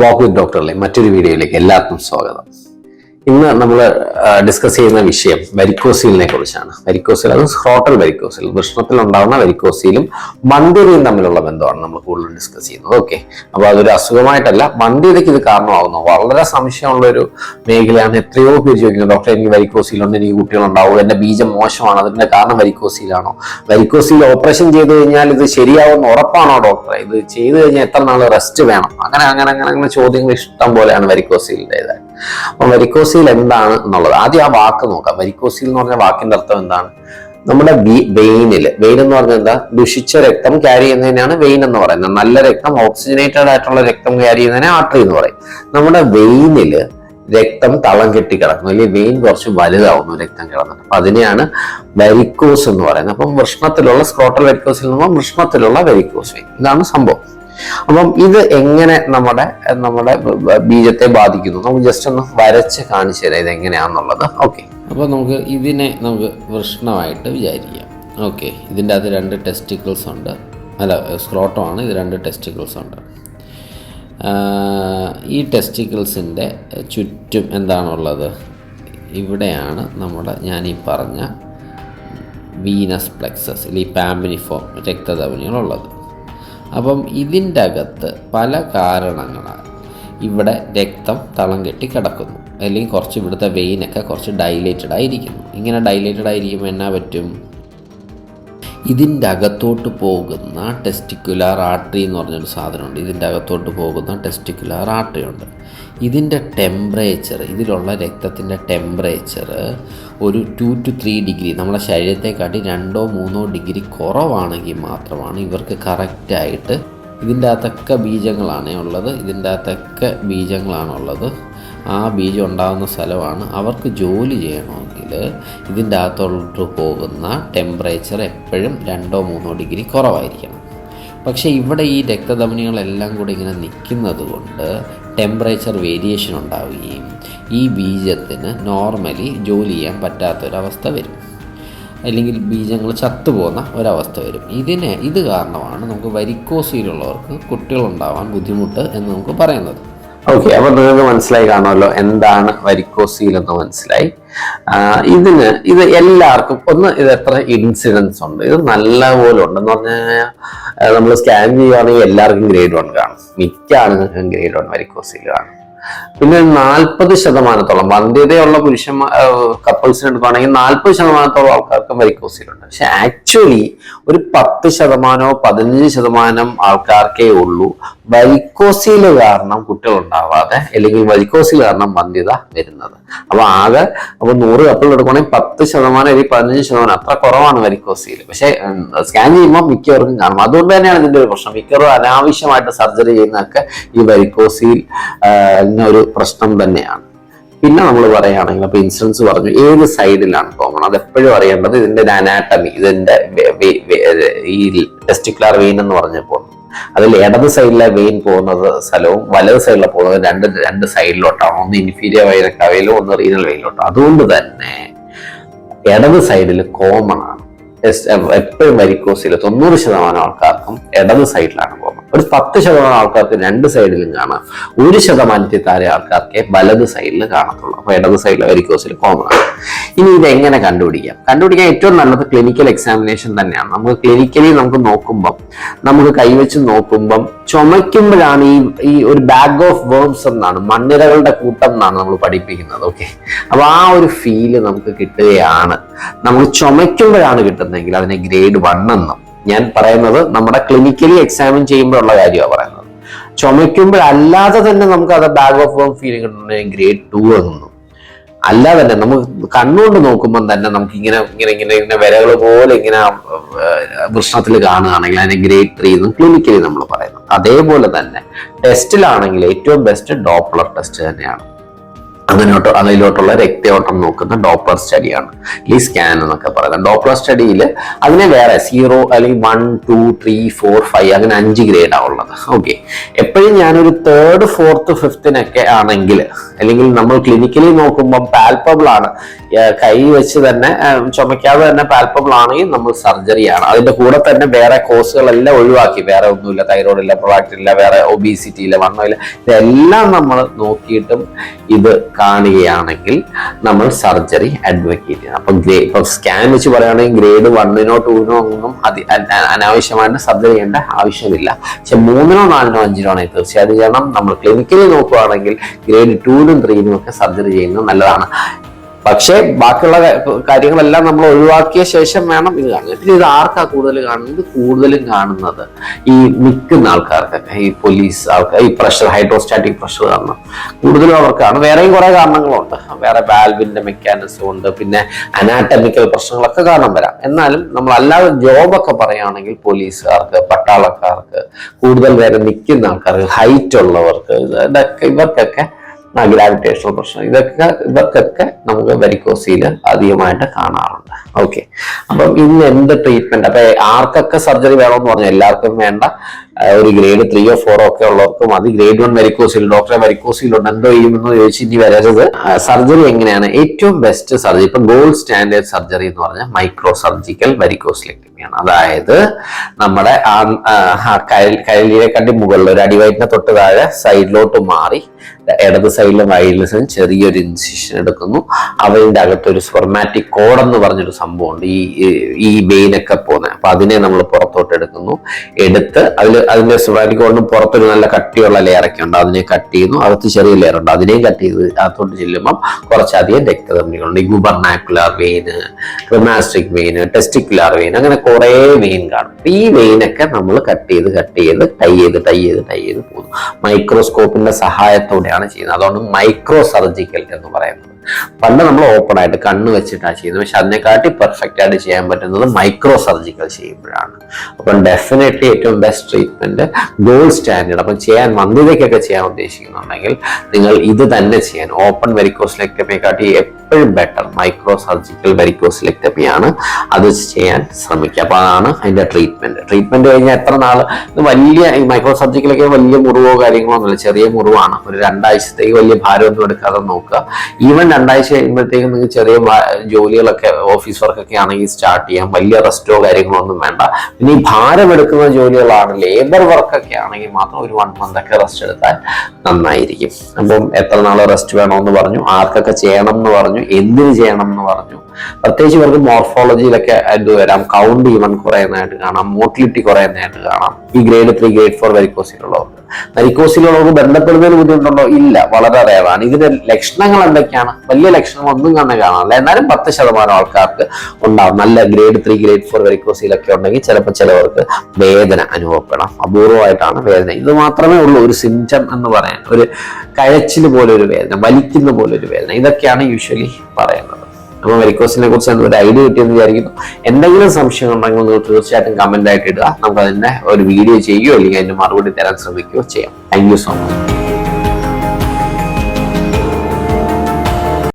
വാക്ക് വിത്ത് ഡോക്ടറിലെ മറ്റൊരു വീഡിയോയിലേക്ക് എല്ലാവർക്കും സ്വാഗതം. ഇന്ന് നമ്മൾ ഡിസ്കസ് ചെയ്യുന്ന വിഷയം വെരിക്കോസീലിനെ കുറിച്ചാണ്. വെരിക്കോസീൽ, അത് സ്ക്രോട്ടൽ വെരിക്കോസീൽ, വൃഷ്ണത്തിൽ ഉണ്ടാകുന്ന വെരിക്കോസീലും മന്ദിരയും തമ്മിലുള്ള ബന്ധമാണ് നമ്മൾ കൂടുതൽ ഡിസ്കസ് ചെയ്യുന്നത്. ഓക്കെ, അപ്പോൾ അതൊരു അസുഖമായിട്ടല്ല, മന്ദിരയ്ക്ക് ഇത് കാരണമാകുന്നു. വളരെ സംശയമുള്ള ഒരു മേഖലയാണ്. എത്രയോ പേര് ചോദിക്കുന്നത്, ഡോക്ടർ എനിക്ക് വെരിക്കോസീലുണ്ട്, എനിക്ക് കുട്ടികളുണ്ടാവും, എന്റെ ബീജം മോശമാണ്, അതിന്റെ കാരണം വെരിക്കോസീലാണോ? വെരിക്കോസീൽ ഓപ്പറേഷൻ ചെയ്ത് കഴിഞ്ഞാൽ ഇത് ശരിയാവുന്ന ഉറപ്പാണോ ഡോക്ടറെ? ഇത് ചെയ്ത് കഴിഞ്ഞാൽ എത്ര നാൾ റെസ്റ്റ് വേണം? അങ്ങനെ ചോദ്യങ്ങൾ ഇഷ്ടം പോലെയാണ് വെരിക്കോസീലിൻ്റെത്. അപ്പം വെരിക്കോസീൽ എന്താണ് എന്നുള്ളത് ആദ്യം ആ വാക്ക് നോക്കാം. വെരിക്കോസീൽ എന്ന് പറഞ്ഞ വാക്കിന്റെ അർത്ഥം എന്താണ്? നമ്മുടെ വെയിൻ എന്ന് പറഞ്ഞാൽ എന്താ? ദുഷിച്ച രക്തം ക്യാരി ചെയ്യുന്നതിനാണ് വെയിൻ എന്ന് പറയുന്നത്. നല്ല രക്തം, ഓക്സിജനേറ്റഡ് ആയിട്ടുള്ള രക്തം ക്യാരി ചെയ്യുന്നതിനെ ആർട്ടറി എന്ന് പറയും. നമ്മുടെ വെയിനില് രക്തം തളം കെട്ടി കിടക്കുന്നു, അല്ലെങ്കിൽ വെയിൻ കുറച്ച് വലുതാവുന്നു രക്തം കിടന്നിട്ട്. അപ്പൊ അതിനെയാണ് വെരിക്കോസ് എന്ന് പറയുന്നത്. അപ്പം വൃഷ്ണത്തിലുള്ള സ്ക്രോട്ടൽ വെരിക്കോസിൽ നിന്നും വൃഷ്ണത്തിലുള്ള വെരിക്കോസ് വെയിൻ, ഇതാണ് സംഭവം. അപ്പം ഇത് എങ്ങനെ നമ്മുടെ ബീജത്തെ ബാധിക്കുന്നു? നമുക്ക് ജസ്റ്റ് ഒന്ന് വരച്ച് കാണിച്ചു തരാം ഇത് എങ്ങനെയാണെന്നുള്ളത്. ഓക്കെ, അപ്പോൾ ഇതിനെ നമുക്ക് വൃഷ്ണമായിട്ട് വിചാരിക്കാം. ഓക്കെ, ഇതിൻ്റെ അകത്ത് 2 ടെസ്റ്റിക്കിൾസ് ഉണ്ട്, അല്ല സ്ക്രോട്ടമാണ്, ഇത് 2 ടെസ്റ്റിക്കിൾസ് ഉണ്ട്. ഈ ടെസ്റ്റിക്കിൾസിൻ്റെ ചുറ്റും എന്താണുള്ളത്? ഇവിടെയാണ് ഞാനീ പറഞ്ഞ വീനസ് പ്ലെക്സസ്, ഈ പാമ്പിനിഫോം രക്തധമനികളുള്ളത്. അപ്പം ഇതിൻ്റെ അകത്ത് പല കാരണങ്ങളാൽ ഇവിടെ രക്തം തളം കെട്ടി കിടക്കുന്നു, അല്ലെങ്കിൽ കുറച്ച് ഇവിടുത്തെ വെയിനൊക്കെ കുറച്ച് ഡൈലേറ്റഡ് ആയിരിക്കുന്നു. ഇങ്ങനെ ഡൈലേറ്റഡ് ആയിരിക്കുമ്പോൾ എന്നാ പറ്റും? ഇതിൻ്റെ അകത്തോട്ട് പോകുന്ന ടെസ്റ്റിക്കുലാർ ആർട്ടറി എന്ന് പറഞ്ഞൊരു സാധനമുണ്ട്. ഇതിൻ്റെ അകത്തോട്ട് പോകുന്ന ടെസ്റ്റിക്കുലാർ ആർട്ടറി ഉണ്ട്. ഇതിൻ്റെ ടെമ്പറേച്ചർ, ഇതിലുള്ള രക്തത്തിൻ്റെ ടെമ്പറേച്ചർ ഒരു 2 to 3 ഡിഗ്രി, നമ്മുടെ ശരീരത്തെക്കാട്ടി 2-3 ഡിഗ്രി കുറവാണെങ്കിൽ മാത്രമാണ് ഇവർക്ക് കറക്റ്റായിട്ട്, ഇതിൻ്റെ അകത്തൊക്കെ ബീജങ്ങളാണുള്ളത്, ആ ബീജം ഉണ്ടാകുന്ന സ്ഥലമാണ്. അവർക്ക് ജോലി ചെയ്യണമെങ്കിൽ ഇതിൻ്റെ അകത്തോട്ട് പോകുന്ന ടെമ്പറേച്ചർ എപ്പോഴും 2-3 ഡിഗ്രി കുറവായിരിക്കണം. പക്ഷേ ഇവിടെ ഈ രക്തധമനികളെല്ലാം കൂടി ഇങ്ങനെ നിൽക്കുന്നത് കൊണ്ട് ടെമ്പറേച്ചർ വേരിയേഷൻ ഉണ്ടാവുകയും ഈ ബീജത്തിന് നോർമലി ജോലി ചെയ്യാൻ പറ്റാത്തൊരവസ്ഥ വരും, അല്ലെങ്കിൽ ബീജങ്ങൾ ചത്തുപോകുന്ന ഒരവസ്ഥ വരും. ഇത് കാരണമാണ് നമുക്ക് വെരിക്കോസീലുള്ളവർക്ക് കുട്ടികളുണ്ടാവാൻ ബുദ്ധിമുട്ട് എന്ന് നമുക്ക് പറയുന്നത്. ഓക്കെ, അപ്പൊ നിങ്ങൾക്ക് മനസ്സിലായി കാണുമല്ലോ എന്താണ് വെരിക്കോസീൽ എന്ന് മനസ്സിലായി. ഇത് എല്ലാവർക്കും ഇത് എത്ര ഇൻസിഡൻസ് ഉണ്ട്? ഇത് നല്ലപോലെ ഉണ്ടെന്ന് പറഞ്ഞു കഴിഞ്ഞാൽ നമ്മൾ സ്കാൻ ചെയ്യുകയാണെങ്കിൽ എല്ലാവർക്കും grade 1 കാണും, മിക്ക ആളുകൾക്കും grade 1 വെരിക്കോസീൽ കാണും. പിന്നെ 40% വന്ധ്യതയുള്ള കപ്പിൾസിന് എടുക്കുകയാണെങ്കിൽ 40% ആൾക്കാർക്ക് വെരിക്കോസീലുണ്ട്. പക്ഷെ ആക്ച്വലി ഒരു 10%, 15% ആൾക്കാർക്കേ ഉള്ളൂ വെരിക്കോസീൽ കാരണം കുട്ടികൾ ഉണ്ടാവാതെ, അല്ലെങ്കിൽ വെരിക്കോസീൽ കാരണം വന്ധ്യത വരുന്നത്. അപ്പൊ 100 കപ്പിൾ എടുക്കുകയാണെങ്കിൽ 10% അല്ലെങ്കിൽ 15% അത്ര കുറവാണ് വെരിക്കോസീൽ. പക്ഷെ സ്കാൻ ചെയ്യുമ്പോൾ മിക്കവർക്കും കാണും. അതുകൊണ്ട് തന്നെയാണ് ഇതിന്റെ ഒരു പ്രശ്നം. മിക്കവരും അനാവശ്യമായിട്ട് സർജറി ചെയ്യുന്നതൊക്കെ ഈ വെരിക്കോസീൽ ഒരു പ്രശ്നം തന്നെയാണ്. പിന്നെ നമ്മൾ പറയുകയാണെങ്കിൽ, അപ്പൊ ഇൻസിഡൻസ് പറഞ്ഞു, ഏത് സൈഡിലാണ് കോമൺ? അത് എപ്പോഴും അറിയേണ്ടത് ഇതിന്റെ അനാട്ടമി, ഇതിന്റെ ഈ ടെസ്റ്റിക്കുലാർ വെയിൻ എന്ന് പറഞ്ഞപ്പോൾ അതിൽ ഇടത് സൈഡിലെ വെയിൻ പോകുന്നത് സ്ഥലവും വലത് സൈഡിലെ പോകുന്നത് രണ്ട് സൈഡിലോട്ടാണ്. ഒന്ന് ഇൻഫീരിയർ വെയിനക്കവയിലും ഒന്ന് റീനൽ വെയിനിലോട്ടും. അതുകൊണ്ട് തന്നെ ഇടത് സൈഡിൽ കോമൺ ആണ് എപ്പോഴും വെരിക്കോസീൽ. 90% ആൾക്കാർക്കും ഇടത് സൈഡിലാണ് കോമൺ. ഒരു 10% ആൾക്കാർക്ക് 2 സൈഡിലും കാണാം. 1% താഴെ ആൾക്കാർക്ക് വലത് സൈഡിൽ കാണത്തുള്ളൂ. അപ്പൊ ഇടത് സൈഡിലെ വെരിക്കോസീൽ കോമൺ ആണ്. ഇനി ഇത് എങ്ങനെ കണ്ടുപിടിക്കാൻ ഏറ്റവും നല്ലത് ക്ലിനിക്കൽ എക്സാമിനേഷൻ തന്നെയാണ്. നമുക്ക് നോക്കുമ്പം, നമുക്ക് കൈവച്ച് നോക്കുമ്പം ചുമയ്ക്കുമ്പോഴാണ് ഈ ഒരു ബാഗ് ഓഫ് വേർംസ് എന്നാണ്, മണ്ണിരകളുടെ കൂട്ടം എന്നാണ് നമ്മൾ പഠിപ്പിക്കുന്നത്. ഓക്കെ, അപ്പൊ ആ ഒരു ഫീല് നമുക്ക് കിട്ടുകയാണ്. നമുക്ക് ചുമയ്ക്കുമ്പോഴാണ് കിട്ടുന്നതെങ്കിൽ അതിനെ grade 1 എന്നും. ഞാൻ പറയുന്നത് നമ്മുടെ ക്ലിനിക്കലി എക്സാമിൻ ചെയ്യുമ്പോഴുള്ള കാര്യമാണ് പറയുന്നത്. ചുമയ്ക്കുമ്പോഴല്ലാതെ തന്നെ നമുക്ക് അത് ബാഗ് ഓഫ് വേം ഫീലിംഗ് കിട്ടുന്നുണ്ടെങ്കിൽ grade 2 എന്നും. അല്ലാതെ തന്നെ നമുക്ക് കണ്ണുകൊണ്ട് നോക്കുമ്പോൾ തന്നെ നമുക്ക് ഇങ്ങനെ വിരകൾ പോലെ ഇങ്ങനെ വൃഷ്ണത്തിൽ കാണുകയാണെങ്കിൽ അതിനെ grade 3 എന്നും ക്ലിനിക്കലി നമ്മൾ പറയുന്നത്. അതേപോലെ തന്നെ ടെസ്റ്റിലാണെങ്കിൽ ഏറ്റവും ബെസ്റ്റ് ഡോപ്ലർ ടെസ്റ്റ് തന്നെയാണ്. അതിലോട്ടുള്ള രക്തയോട്ടം നോക്കുന്ന ഡോപ്ലർ സ്റ്റഡിയാണ് ഈ സ്കാൻ എന്നൊക്കെ പറയുന്നത്. ഡോപ്ലർ സ്റ്റഡിയിൽ അതിനെ വേറെ 0 അല്ലെങ്കിൽ 1, 2, 3, 4, 5 അങ്ങനെ 5 ഗ്രേഡാണ് ഉള്ളത്. ഓക്കെ, എപ്പോഴും ഞാനൊരു 3rd, 4th, 5th ആണെങ്കിൽ, അല്ലെങ്കിൽ നമ്മൾ ക്ലിനിക്കലി നോക്കുമ്പോൾ പാൽപ്പബിൾ ആണ്, കൈ വെച്ച് തന്നെ ചുമക്കാതെ തന്നെ പാൽപ്പബിൾ ആണെങ്കിൽ നമ്മൾ സർജറിയാണ്. അതിന്റെ കൂടെ തന്നെ വേറെ കോഴ്സുകളെല്ലാം ഒഴിവാക്കി, വേറെ ഒന്നുമില്ല, തൈറോയ്ഡ് ഇല്ല, പ്രൊലാക്റ്റിൻ ഇല്ല, വേറെ ഒബീസിറ്റി ഇല്ല, വണ്ണമില്ല, ഇതെല്ലാം നമ്മൾ നോക്കിയിട്ടും ഇത് കാണുകയാണെങ്കിൽ നമ്മൾ സർജറി അഡ്വക്കേറ്റ് ചെയ്യണം. ഇപ്പൊ സ്കാൻ വെച്ച് പറയുകയാണെങ്കിൽ ഗ്രേഡ് 1നോ 2നോ ഒന്നും അനാവശ്യമായിട്ട് സർജറി ചെയ്യേണ്ട ആവശ്യമില്ല. പക്ഷെ 3നോ 4നോ 5നോ ആണെങ്കിൽ തീർച്ചയായിട്ടും ചെയ്യണം. നമ്മൾ ക്ലിനിക്കലി നോക്കുകയാണെങ്കിൽ ഗ്രേഡ് 2നും 3നും ഒക്കെ സർജറി ചെയ്യുന്നത് നല്ലതാണ്. പക്ഷേ ബാക്കിയുള്ള കാര്യങ്ങളെല്ലാം നമ്മൾ ഒഴിവാക്കിയ ശേഷം വേണം ഇത് കാണുന്നത്. പിന്നെ ഇത് ആർക്കാ കൂടുതൽ കാണുന്നത്? കൂടുതലും കാണുന്നത് ഈ നിൽക്കുന്ന ആൾക്കാർക്കൊക്കെ, ഈ പോലീസ് ആൾക്കാർ, ഈ പ്രഷർ, ഹൈഡ്രോസ്റ്റാറ്റിക് പ്രഷർ കാരണം കൂടുതലും അവർക്കാണ്. വേറെയും കുറെ കാരണങ്ങളുണ്ട്, വേറെ വാൽവിന്റെ മെക്കാനിസം ഉണ്ട്, പിന്നെ അനാറ്റമിക്കൽ പ്രശ്നങ്ങളൊക്കെ കാരണം വരാം. എന്നാലും നമ്മൾ അല്ലാതെ ജോബൊക്കെ പറയുകയാണെങ്കിൽ പോലീസുകാർക്ക്, പട്ടാളക്കാർക്ക്, കൂടുതൽ പേര് നിൽക്കുന്ന ആൾക്കാർക്ക്, ഹൈറ്റ് ഉള്ളവർക്ക്, ഇവർക്കൊക്കെ ഗ്രാവിറ്റേഷണൽ പ്രശ്നം, ഇവർക്കൊക്കെ നമുക്ക് വെരിക്കോസിൽ അധികമായിട്ട് കാണാറുണ്ട്. ഓക്കെ, അപ്പം ഇന്ന് എന്ത് ട്രീറ്റ്മെന്റ്? അപ്പൊ ആർക്കൊക്കെ സർജറി വേണമെന്ന് പറഞ്ഞാൽ എല്ലാവർക്കും വേണ്ട. ഒരു ഗ്രേഡ് 3 or 4 ഒക്കെ ഉള്ളവർക്ക് മതി. ഗ്രേഡ് 1 വെരിക്കോസിൽ, ഡോക്ടറെ വെരിക്കോസിലുണ്ട്, എന്തോ ചെയ്യുമെന്ന് ചോദിച്ച് ഇനി വരരുത്. സർജറി എങ്ങനെയാണ് ഏറ്റവും ബെസ്റ്റ് സർജറി? ഇപ്പൊ ഗോൾഡ് സ്റ്റാൻഡേർഡ് സർജറി എന്ന് പറഞ്ഞാൽ മൈക്രോ സർജിക്കൽ വെരിക്കോസിലെക്ടമിയാണ്. അതായത് നമ്മുടെ കൈലിയെ കണ്ടി മുകളിൽ ഒരു അടിവയറ്റിനെ തൊട്ട് താഴെ സൈഡിലോട്ട് മാറി ഇടത് സൈഡിലും വൈഡിലും ചെറിയൊരു ഇൻസിഷൻ എടുക്കുന്നു. അവയുടെ അകത്തൊരു സ്പെർമാറ്റിക് കോഡ് എന്ന് പറഞ്ഞൊരു സംഭവമുണ്ട്, ഈ വെയിനൊക്കെ പോകുന്നത്. അപ്പൊ അതിനെ നമ്മൾ പുറത്തോട്ട് എടുക്കുന്നു. എടുത്ത് അതിന്റെ സ്പെർമാറ്റിക് കോഡിന് പുറത്തൊരു നല്ല കട്ടിയുള്ള ലെയറൊക്കെ ഉണ്ട്, അതിനെ കട്ട് ചെയ്യുന്നു. അകത്ത് ചെറിയ ലെയർ ഉണ്ട്, അതിനെയും കട്ട് ചെയ്ത് അകത്തോട്ട് ചെല്ലുമ്പം കുറച്ചധികം രക്തധമനികളുണ്ട്. ഈ ഗുബർനാക്കുലർ വെയിന്, ക്രിമാസ്റ്റിക് വെയിന്, ടെസ്റ്റിക്കുലർ വെയിൻ, അങ്ങനെ കുറെ വെയിൻ കാണും. ഈ വെയിനൊക്കെ നമ്മൾ കട്ട് ചെയ്ത് ടൈ ചെയ്ത് പോകുന്നു. മൈക്രോസ്കോപ്പിന്റെ സഹായത്തോടെയാണ് ചെയ്യുന്നത്. അതുകൊണ്ട് മൈക്രോ സർജിക്കൽ എന്ന് പറയുന്നത്. പണ്ട് നമ്മൾ ഓപ്പൺ ആയിട്ട് കണ്ണ് വെച്ചിട്ടാണ് ചെയ്യുന്നത്, പക്ഷെ അതിനെക്കാട്ടി പെർഫെക്റ്റ് ആയിട്ട് ചെയ്യാൻ പറ്റുന്നത് മൈക്രോ സർജിക്കൽ ചെയ്യുമ്പോഴാണ്. അപ്പം ഡെഫിനറ്റ്ലി ഏറ്റവും ബെസ്റ്റ് ട്രീറ്റ്മെന്റ് ഗോൾഡ് സ്റ്റാൻഡേർഡ്. അപ്പം മന്ദിരയ്ക്കൊക്കെ ചെയ്യാൻ ഉദ്ദേശിക്കുന്നുണ്ടെങ്കിൽ നിങ്ങൾ ഇത് തന്നെ ചെയ്യാൻ. ഓപ്പൺ വെരിക്കോസിലെക്ടമിയെക്കാട്ടി എപ്പോഴും ബെറ്റർ മൈക്രോ സർജിക്കൽ വെരിക്കോസിലെക്ടമിയാണ്. അത് ചെയ്യാൻ ശ്രമിക്കുക. അപ്പൊ അതാണ് അതിന്റെ ട്രീറ്റ്മെന്റ് കഴിഞ്ഞാൽ എത്ര നാൾ? ഇത് വലിയ ഈ മൈക്രോ സർജിക്കലൊക്കെ വലിയ മുറിവോ കാര്യങ്ങളോ ഒന്നുമില്ല, ചെറിയ മുറിവാണ്. ഒരു 2 ആഴ്ചത്തേക്ക് വലിയ ഭാരമൊന്നും എടുക്കാതെ നോക്കുക. ഈവൻ 2 ആഴ്ച കഴിയുമ്പോഴത്തേക്കും നിങ്ങൾക്ക് ചെറിയ ജോലികളൊക്കെ, ഓഫീസ് വർക്കൊക്കെ ആണെങ്കിൽ സ്റ്റാർട്ട് ചെയ്യാം. വലിയ റെസ്റ്റോ കാര്യങ്ങളോ ഒന്നും വേണ്ട. പിന്നെ ഈ ഭാരം എടുക്കുന്ന ജോലികളാണ്, ലേബർ വർക്കൊക്കെ ആണെങ്കിൽ മാത്രം ഒരു 1 month ഒക്കെ റെസ്റ്റ് എടുത്താൽ നന്നായിരിക്കും. അപ്പം എത്ര നാൾ റെസ്റ്റ് വേണമെന്ന് പറഞ്ഞു, ആർക്കൊക്കെ ചെയ്യണം എന്ന് പറഞ്ഞു, എന്തിന് ചെയ്യണം എന്ന് പറഞ്ഞു. പ്രത്യേകിച്ച് ഇവർക്ക് മോർഫോളജിയിലൊക്കെ ഇത് വരാം, കൗണ്ട് ഈവൻ കുറയുന്നതായിട്ട് കാണാം, മോട്ടിലിറ്റി കുറയുന്നതായിട്ട് കാണാം. ഈ ഗ്രേഡ് 3, ഗ്രേഡ് 4 വെരിക്കോസിലുള്ളവർക്ക്. വെരിക്കോസിലുള്ളവർക്ക് ബന്ധപ്പെടുന്നതിന് ബുദ്ധിമുട്ടുണ്ടോ? ഇല്ല, വളരെ റെയറാണ്. ഇതിന്റെ ലക്ഷണങ്ങൾ എന്തൊക്കെയാണ്? വലിയ ലക്ഷണങ്ങൾ ഒന്നും തന്നെ കാണാനില്ല. എന്നാലും 10% ആൾക്കാർക്ക് ഉണ്ടാവും. നല്ല ഗ്രേഡ് 3, ഗ്രേഡ് 4 വെരിക്കോസിലൊക്കെ ഉണ്ടെങ്കിൽ ചിലപ്പോൾ ചിലവർക്ക് വേദന അനുഭവപ്പെടാം. അപൂർവമായിട്ടാണ് വേദന. ഇത് മാത്രമേ ഉള്ളൂ ഒരു സിംറ്റം എന്ന് പറയാൻ. ഒരു കഴച്ചിൽ പോലെ ഒരു വേദന, വലിക്കുന്ന പോലെ ഒരു വേദന, ഇതൊക്കെയാണ് യൂഷ്വലി പറയുന്നത്. അപ്പോൾ വെരിക്കോസിനെ കുറിച്ച് ഒരു ഐഡിയ കിട്ടിയെന്ന് വിചാരിക്കുന്നു. എന്തെങ്കിലും സംശയം ഉണ്ടെങ്കിൽ നിങ്ങൾ തീർച്ചയായിട്ടും കമന്റ് ആയിട്ട് ഇടുക. നമുക്ക് അതിന്റെ ഒരു വീഡിയോ ചെയ്യുകയോ അല്ലെങ്കിൽ അതിന്റെ മറുപടി തരാൻ ശ്രമിക്കുകയോ ചെയ്യാം. Thank you so much.